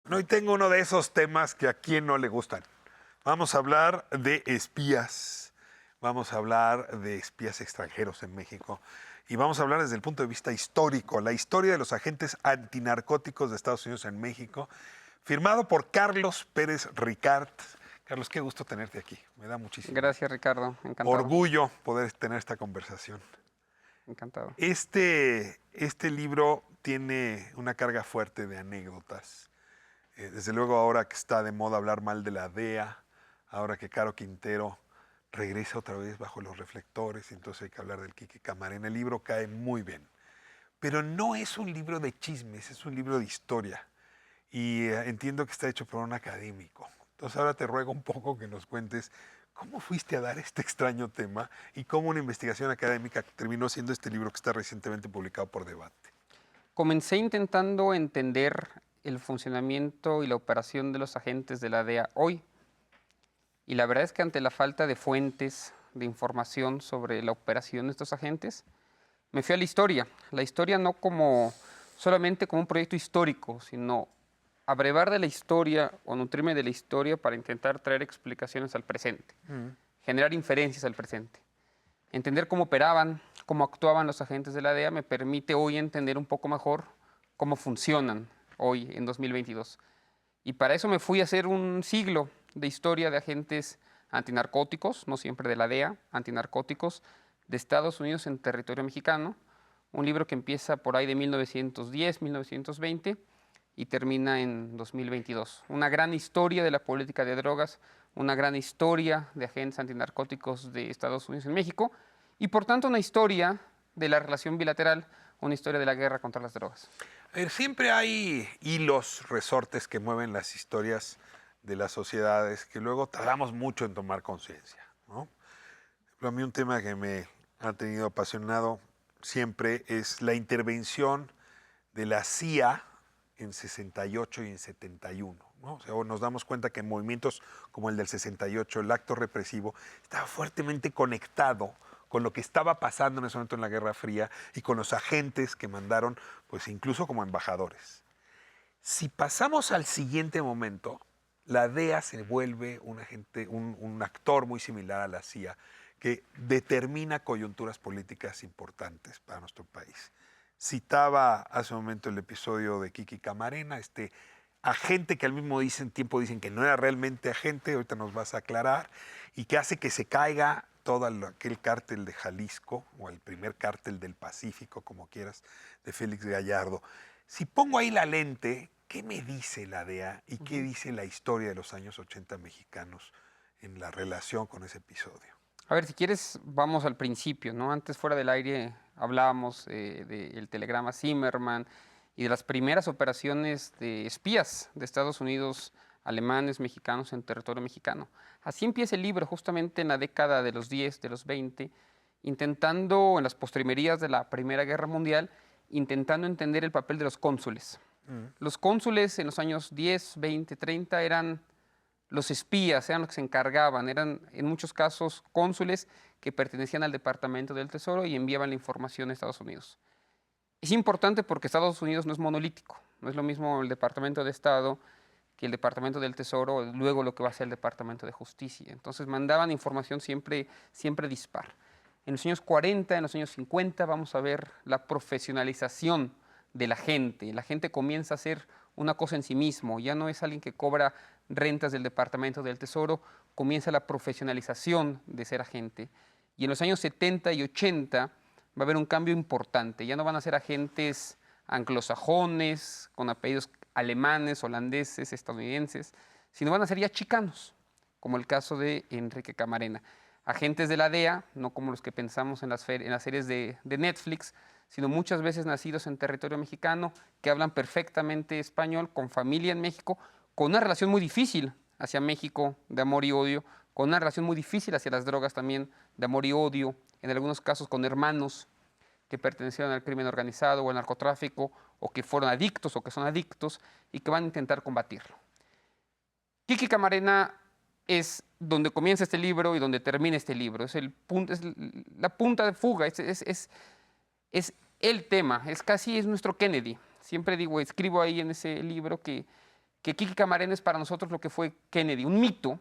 Hoy tengo uno de esos temas que a quien no le gustan. Vamos a hablar de espías, vamos a hablar de espías extranjeros en México y vamos a hablar desde el punto de vista histórico, la historia de los agentes antinarcóticos de Estados Unidos en México, firmado por Carlos Pérez Ricard. Carlos, qué gusto tenerte aquí, me da muchísimo Gracias, Ricardo. Encantado. orgullo poder tener esta conversación. Encantado. Este libro tiene una carga fuerte de anécdotas. Desde luego ahora que está de moda hablar mal de la DEA, ahora que Caro Quintero regresa otra vez bajo los reflectores, entonces hay que hablar del Quique Camarena. El libro cae muy bien, pero no es un libro de chismes, es un libro de historia. Y entiendo que está hecho por un académico. Entonces ahora te ruego un poco que nos cuentes cómo fuiste a dar este extraño tema y cómo una investigación académica terminó siendo este libro que está recientemente publicado por Debate. Comencé intentando entender el funcionamiento y la operación de los agentes de la DEA hoy. Y la verdad es que ante la falta de fuentes de información sobre la operación de estos agentes, me fui a la historia. La historia no solamente como un proyecto histórico, sino abrevar de la historia o nutrirme de la historia para intentar traer explicaciones al presente, generar inferencias al presente. Entender cómo operaban, cómo actuaban los agentes de la DEA me permite hoy entender un poco mejor cómo funcionan hoy en 2022. Y para eso me fui a hacer un siglo de historia de agentes antinarcóticos, no siempre de la DEA, antinarcóticos de Estados Unidos en territorio mexicano. Un libro que empieza por ahí de 1910, 1920 y termina en 2022. Una gran historia de la política de drogas, una gran historia de agentes antinarcóticos de Estados Unidos en México y por tanto una historia de la relación bilateral, una historia de la guerra contra las drogas. A ver, siempre hay hilos, resortes que mueven las historias de las sociedades que luego tardamos mucho en tomar conciencia, ¿no? Pero a mí un tema que me ha tenido apasionado siempre es la intervención de la CIA en 68 y en 71, ¿no? O sea, nos damos cuenta que en movimientos como el del 68, el acto represivo, estaba fuertemente conectado con lo que estaba pasando en ese momento en la Guerra Fría y con los agentes que mandaron, pues incluso como embajadores. Si pasamos al siguiente momento, la DEA se vuelve un actor muy similar a la CIA que determina coyunturas políticas importantes para nuestro país. Citaba hace un momento el episodio de Quique Camarena, este agente que al mismo tiempo dicen que no era realmente agente, ahorita nos vas a aclarar, y que hace que se caiga todo aquel cártel de Jalisco, o el primer cártel del Pacífico, como quieras, de Félix Gallardo. Si pongo ahí la lente, ¿qué me dice la DEA y qué dice la historia de los años 80 mexicanos en la relación con ese episodio? A ver, si quieres, vamos al principio, ¿no? Antes, fuera del aire, hablábamos del telegrama Zimmerman y de las primeras operaciones de espías de Estados Unidos, alemanes, mexicanos en territorio mexicano. Así empieza el libro, justamente en la década de los 10, de los 20, intentando, en las postrimerías de la Primera Guerra Mundial, intentando entender el papel de los cónsules. Los cónsules en los años 10, 20, 30 eran los espías, eran los que se encargaban, eran en muchos casos cónsules que pertenecían al Departamento del Tesoro y enviaban la información a Estados Unidos. Es importante porque Estados Unidos no es monolítico, no es lo mismo el Departamento de Estado que el Departamento del Tesoro, luego lo que va a ser el Departamento de Justicia. Entonces mandaban información siempre dispar. En los años 40, en los años 50 vamos a ver la profesionalización de la gente. La gente comienza a ser una cosa en sí mismo, ya no es alguien que cobra rentas del Departamento del Tesoro, comienza la profesionalización de ser agente. Y en los años 70 y 80 va a haber un cambio importante, ya no van a ser agentes anglosajones, con apellidos alemanes, holandeses, estadounidenses, sino van a ser ya chicanos, como el caso de Enrique Camarena. Agentes de la DEA, no como los que pensamos en las series de Netflix, sino muchas veces nacidos en territorio mexicano, que hablan perfectamente español, con familia en México, con una relación muy difícil hacia México, de amor y odio, con una relación muy difícil hacia las drogas también, de amor y odio, en algunos casos con hermanos que pertenecieron al crimen organizado o al narcotráfico, o que fueron adictos o que son adictos, y que van a intentar combatirlo. Quique Camarena es donde comienza este libro y donde termina este libro. Es la punta de fuga, es el tema, es nuestro Kennedy. Siempre digo, escribo ahí en ese libro que que Kiki Camarena es para nosotros lo que fue Kennedy, un mito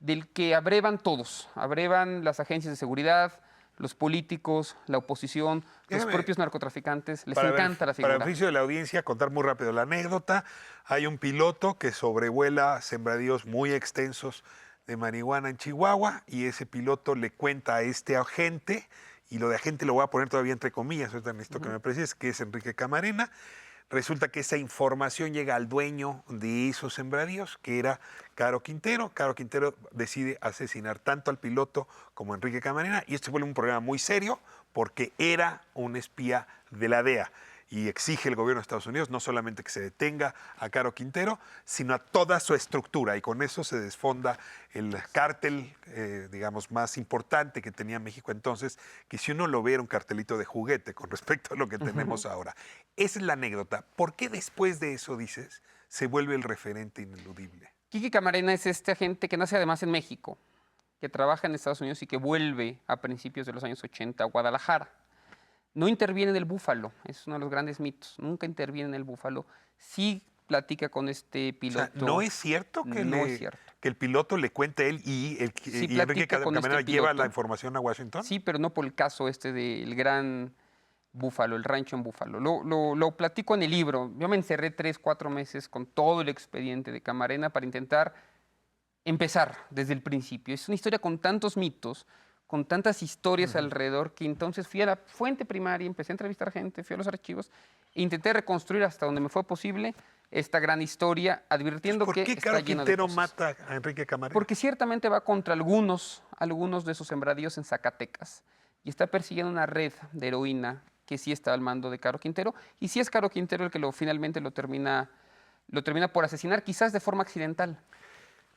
del que abrevan todos, abrevan las agencias de seguridad, los políticos, la oposición, los Déjame, propios narcotraficantes, les para, encanta la para figura. beneficio de la audiencia, contar muy rápido la anécdota. Hay un piloto que sobrevuela sembradíos muy extensos de marihuana en Chihuahua y ese piloto le cuenta a este agente, y lo de agente lo voy a poner todavía entre comillas, ahorita necesito que me precies, que es Enrique Camarena. Resulta que esa información llega al dueño de esos sembradíos, que era Caro Quintero. Caro Quintero decide asesinar tanto al piloto como a Enrique Camarena, y esto vuelve un problema muy serio porque era un espía de la DEA. Y exige el gobierno de Estados Unidos no solamente que se detenga a Caro Quintero, sino a toda su estructura. Y con eso se desfonda el cártel, digamos, más importante que tenía México entonces, que si uno lo ve era un cartelito de juguete con respecto a lo que tenemos ahora. Esa es la anécdota. ¿Por qué después de eso, dices, se vuelve el referente ineludible? Kiki Camarena es este agente que nace además en México, que trabaja en Estados Unidos y que vuelve a principios de los años 80 a Guadalajara. No interviene en el Búfalo, es uno de los grandes mitos. Nunca interviene en el Búfalo. Sí platica con este piloto. O sea, ¿no es cierto que, no es cierto. que el piloto le cuente a él y Sí y Enrique platica con Camarena este lleva piloto. la información a Washington? Sí, pero no por el caso este del gran Búfalo, el rancho en Búfalo. Lo platico en el libro. Yo me encerré 3, 4 meses con todo el expediente de Camarena para intentar empezar desde el principio. Es una historia con tantos mitos, con tantas historias alrededor, que entonces fui a la fuente primaria, empecé a entrevistar gente, fui a los archivos e intenté reconstruir hasta donde me fue posible esta gran historia, advirtiendo ¿Por que qué está Caro llena de Quintero cosas. mata a Enrique Camarena? Porque ciertamente va contra algunos de sus sembradíos en Zacatecas y está persiguiendo una red de heroína que sí está al mando de Caro Quintero, y sí es Caro Quintero el que finalmente lo termina por asesinar, quizás de forma accidental.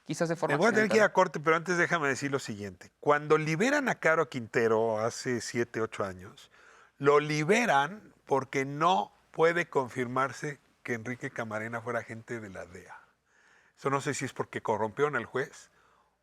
Quizás de forma Me voy a tener que ir accidental. a corte, pero antes déjame decir lo siguiente. Cuando liberan a Caro Quintero hace 7, 8 años, lo liberan porque no puede confirmarse que Enrique Camarena fuera agente de la DEA. Eso no sé si es porque corrompieron al juez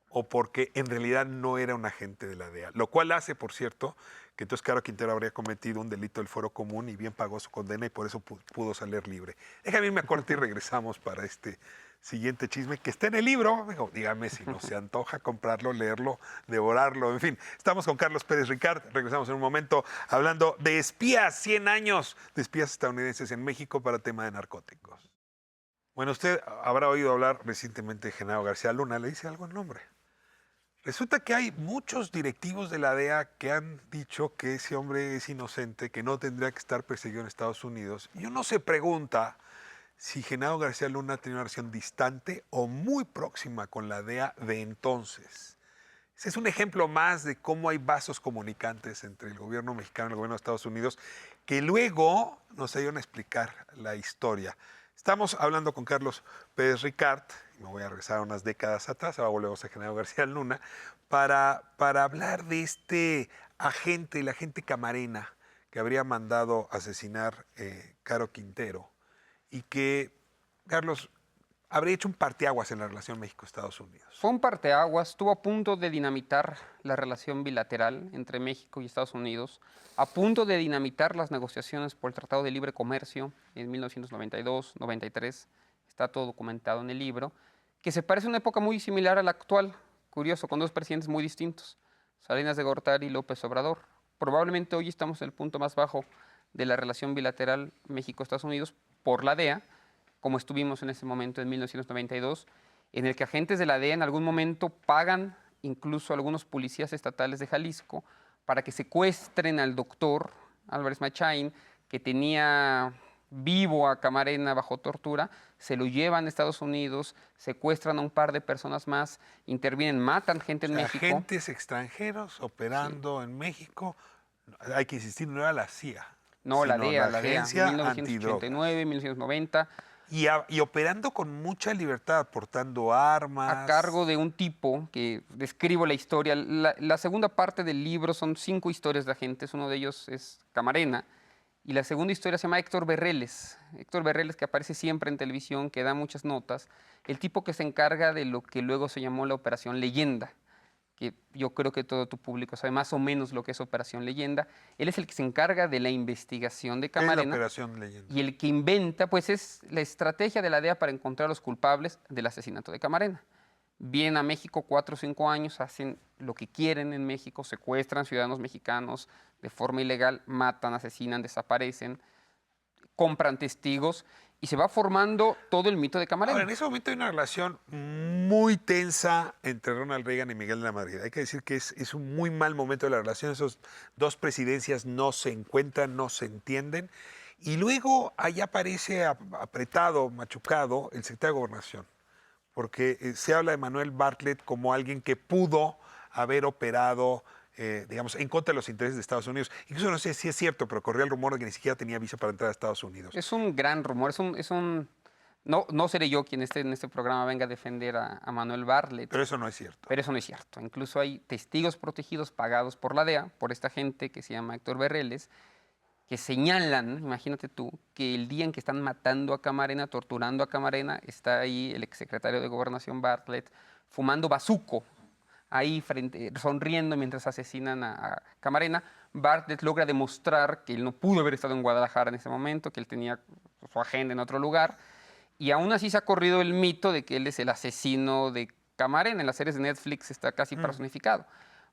o porque en realidad no era un agente de la DEA. Lo cual hace, por cierto, que entonces Caro Quintero habría cometido un delito del fuero común y bien pagó su condena y por eso pudo salir libre. Déjame irme a corte y regresamos para este siguiente chisme que está en el libro. Digo, dígame si no se antoja comprarlo, leerlo, devorarlo, en fin. Estamos con Carlos Pérez Ricard. Regresamos en un momento hablando de espías, 100 años de espías estadounidenses en México para tema de narcóticos. Bueno, usted habrá oído hablar recientemente de Genaro García Luna. ¿Le dice algo el nombre? Resulta que hay muchos directivos de la DEA que han dicho que ese hombre es inocente, que no tendría que estar perseguido en Estados Unidos. Y uno se pregunta si Genaro García Luna tiene una relación distante o muy próxima con la DEA de entonces. Ese es un ejemplo más de cómo hay vasos comunicantes entre el gobierno mexicano y el gobierno de Estados Unidos que luego nos ayudan a explicar la historia. Estamos hablando con Carlos Pérez Ricard, me voy a regresar unas décadas atrás, ahora volvemos a Genaro García Luna, para hablar de este agente, el agente Camarena, que habría mandado asesinar Caro Quintero y que, Carlos, habría hecho un parteaguas en la relación México-Estados Unidos. Fue un parteaguas, estuvo a punto de dinamitar la relación bilateral entre México y Estados Unidos, a punto de dinamitar las negociaciones por el Tratado de Libre Comercio en 1992-93, está todo documentado en el libro, que se parece a una época muy similar a la actual, curioso, con dos presidentes muy distintos, Salinas de Gortari y López Obrador. Probablemente hoy estamos en el punto más bajo de la relación bilateral México-Estados Unidos por la DEA, como estuvimos en ese momento en 1992, en el que agentes de la DEA en algún momento pagan incluso a algunos policías estatales de Jalisco para que secuestren al doctor Álvarez Machain, que tenía vivo a Camarena bajo tortura, se lo llevan a Estados Unidos, secuestran a un par de personas más, intervienen, matan gente en México. Agentes extranjeros operando en México, hay que insistir, no era la CIA. No, la sino DEA, Agencia 1989, 1990. Y operando con mucha libertad, portando armas. A cargo de un tipo que describo la historia. La segunda parte del libro son 5 historias de agentes. Uno de ellos es Camarena. Y la segunda historia se llama Héctor Berreles. Héctor Berreles, que aparece siempre en televisión, que da muchas notas. El tipo que se encarga de lo que luego se llamó la Operación Leyenda, que yo creo que todo tu público sabe más o menos lo que es Operación Leyenda. Él es el que se encarga de la investigación de ¿Qué es la Camarena Operación Leyenda? y el que inventa, pues es la estrategia de la DEA para encontrar a los culpables del asesinato de Camarena. Vienen a México 4 o 5 años, hacen lo que quieren en México, secuestran ciudadanos mexicanos de forma ilegal, matan, asesinan, desaparecen, compran testigos y se va formando todo el mito de Ahora, Camarena. en ese momento hay una relación muy tensa entre Ronald Reagan y Miguel de la Madrid. Hay que decir que es un muy mal momento de la relación. Esos dos presidencias no se encuentran, no se entienden. Y luego ahí aparece apretado, machucado, el secretario de Gobernación. Porque se habla de Manuel Bartlett como alguien que pudo haber operado, digamos, en contra de los intereses de Estados Unidos. Incluso no sé si es cierto, pero corría el rumor de que ni siquiera tenía visa para entrar a Estados Unidos. Es un gran rumor, no seré yo quien esté en este programa venga a defender a Manuel Bartlett, Pero eso no es cierto. pero eso no es cierto. Incluso hay testigos protegidos pagados por la DEA, por esta gente que se llama Héctor Berreles, que señalan, imagínate tú, que el día en que están matando a Camarena, torturando a Camarena, está ahí el exsecretario de Gobernación Bartlett fumando bazuco, ahí sonriendo mientras asesinan a Camarena. Bartlett logra demostrar que él no pudo haber estado en Guadalajara en ese momento, que él tenía su agenda en otro lugar, y aún así se ha corrido el mito de que él es el asesino de Camarena. En las series de Netflix está casi personificado.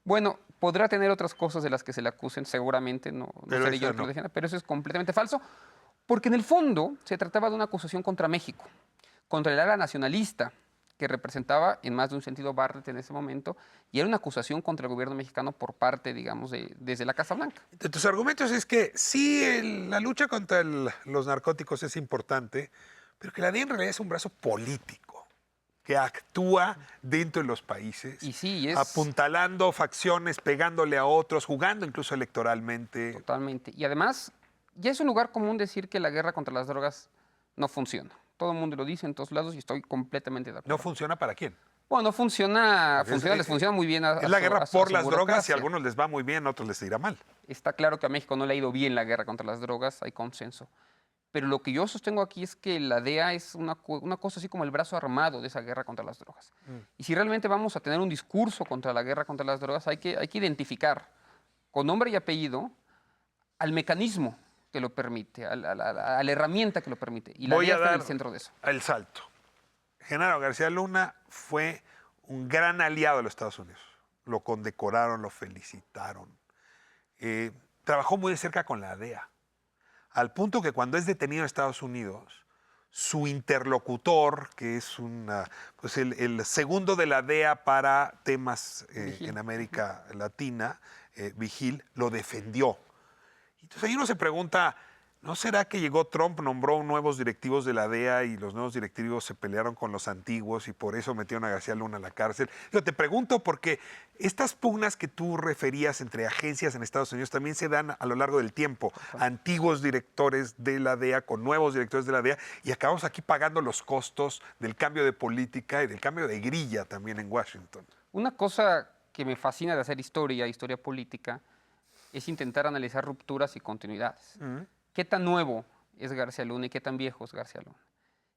Bueno, podrá tener otras cosas de las que se le acusen, seguramente, no Pero seré yo esa el que lo no. defienda, pero eso es completamente falso, porque en el fondo se trataba de una acusación contra México, contra el ala nacionalista, que representaba en más de un sentido Bartlett en ese momento, y era una acusación contra el gobierno mexicano por parte, digamos, desde la Casa Blanca. De tus argumentos es que sí, la lucha contra los narcóticos es importante, pero que la DEA en realidad es un brazo político que actúa dentro de los países, Y sí, es apuntalando facciones, pegándole a otros, jugando incluso electoralmente. totalmente. Y además, ya es un lugar común decir que la guerra contra las drogas no funciona. Todo el mundo lo dice en todos lados y estoy completamente de ¿No acuerdo. funciona para quién? Bueno, Porque les funciona muy bien es la guerra por su las drogas y burocracia. a algunos les va muy bien, a otros les irá mal. Está claro que a México no le ha ido bien la guerra contra las drogas, hay consenso. Pero lo que yo sostengo aquí es que la DEA es una cosa así como el brazo armado de esa guerra contra las drogas. Y si realmente vamos a tener un discurso contra la guerra contra las drogas, hay que identificar con nombre y apellido al mecanismo que lo permite, a la herramienta que lo permite. Y la Voy DEA a está en el dar centro de eso. el salto. Genaro García Luna fue un gran aliado de los Estados Unidos. Lo condecoraron, lo felicitaron. Trabajó muy de cerca con la DEA, al punto que cuando es detenido en Estados Unidos, su interlocutor, que es pues el segundo de la DEA para temas Vigil. en América Latina, Vigil, lo defendió. Entonces ahí uno se pregunta, ¿no será que llegó Trump, nombró nuevos directivos de la DEA y los nuevos directivos se pelearon con los antiguos y por eso metieron a García Luna a la cárcel? Yo te pregunto porque estas pugnas que tú referías entre agencias en Estados Unidos también se dan a lo largo del tiempo. Antiguos directores de la DEA con nuevos directores de la DEA y acabamos aquí pagando los costos del cambio de política y del cambio de grilla también en Washington. Una cosa que me fascina de hacer historia política, es intentar analizar rupturas y continuidades. ¿Qué tan nuevo es García Luna y qué tan viejo es García Luna?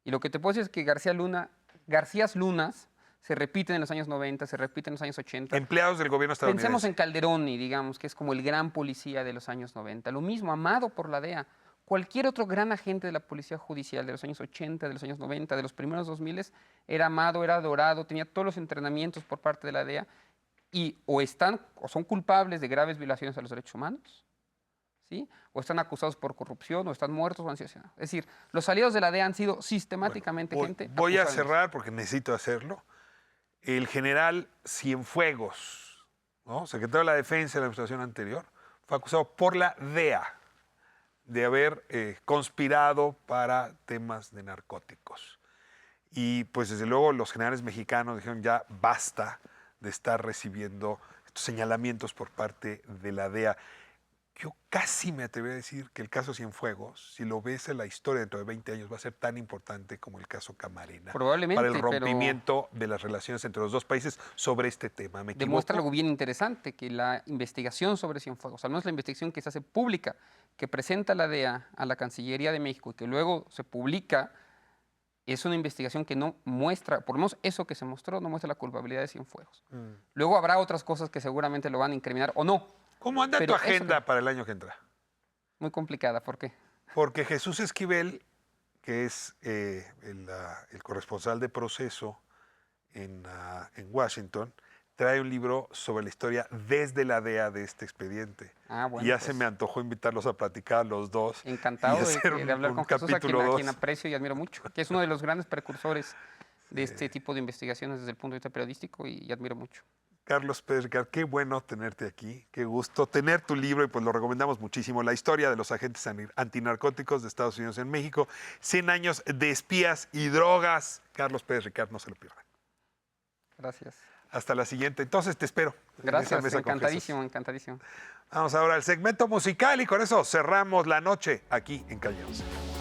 Y lo que te puedo decir es que Garcías Lunas se repiten en los años 90, se repiten en los años 80. Empleados del gobierno estadounidense. Pensemos en Calderoni, digamos, que es como el gran policía de los años 90. Lo mismo, amado por la DEA. Cualquier otro gran agente de la policía judicial de los años 80, de los años 90, de los primeros 2000 era amado, era adorado, tenía todos los entrenamientos por parte de la DEA y o son culpables de graves violaciones a los derechos humanos, ¿sí? O están acusados por corrupción, o están muertos o han sido asesinados. Es decir, los aliados de la DEA han sido sistemáticamente gente Voy a acusada de cerrar porque necesito hacerlo. El general Cienfuegos, ¿no? Secretario de la Defensa de la administración anterior, fue acusado por la DEA de haber conspirado para temas de narcóticos. Y pues desde luego los generales mexicanos dijeron ya basta de estar recibiendo estos señalamientos por parte de la DEA. Yo casi me atrevería a decir que el caso Cienfuegos, si lo ves en la historia dentro de 20 años, va a ser tan importante como el caso Camarena. Probablemente, para el rompimiento de las relaciones entre los dos países sobre este tema. ¿Me demuestra equivoco? algo bien interesante, que la investigación sobre Cienfuegos, al menos la investigación que se hace pública, que presenta la DEA a la Cancillería de México y que luego se publica es una investigación que no muestra, por lo menos eso que se mostró, no muestra la culpabilidad de Cienfuegos. Mm. Luego habrá otras cosas que seguramente lo van a incriminar o no. ¿Cómo anda Pero tu eso agenda que- para el año que entra? Muy complicada, ¿por qué? Porque Jesús Esquivel, que es el corresponsal de Proceso en Washington, trae un libro sobre la historia desde la DEA de este expediente. Ah, bueno, y ya pues, se me antojó invitarlos a platicar los dos. encantado y hacer de hablar un con Jesús, capítulo a quien 2. aprecio y admiro mucho, que es uno de los grandes precursores de este tipo de investigaciones desde el punto de vista periodístico y admiro mucho. Carlos Pérez Ricard, qué bueno tenerte aquí, qué gusto tener tu libro y pues lo recomendamos muchísimo. La historia de los agentes antinarcóticos de Estados Unidos en México, 100 años de espías y drogas. Carlos Pérez Ricard, no se lo pierdan. Gracias. Hasta la siguiente. Entonces te espero. en esa Gracias, mesa con Jesús. encantadísimo, encantadísimo. Vamos ahora al segmento musical y con eso cerramos la noche aquí en Calle 11.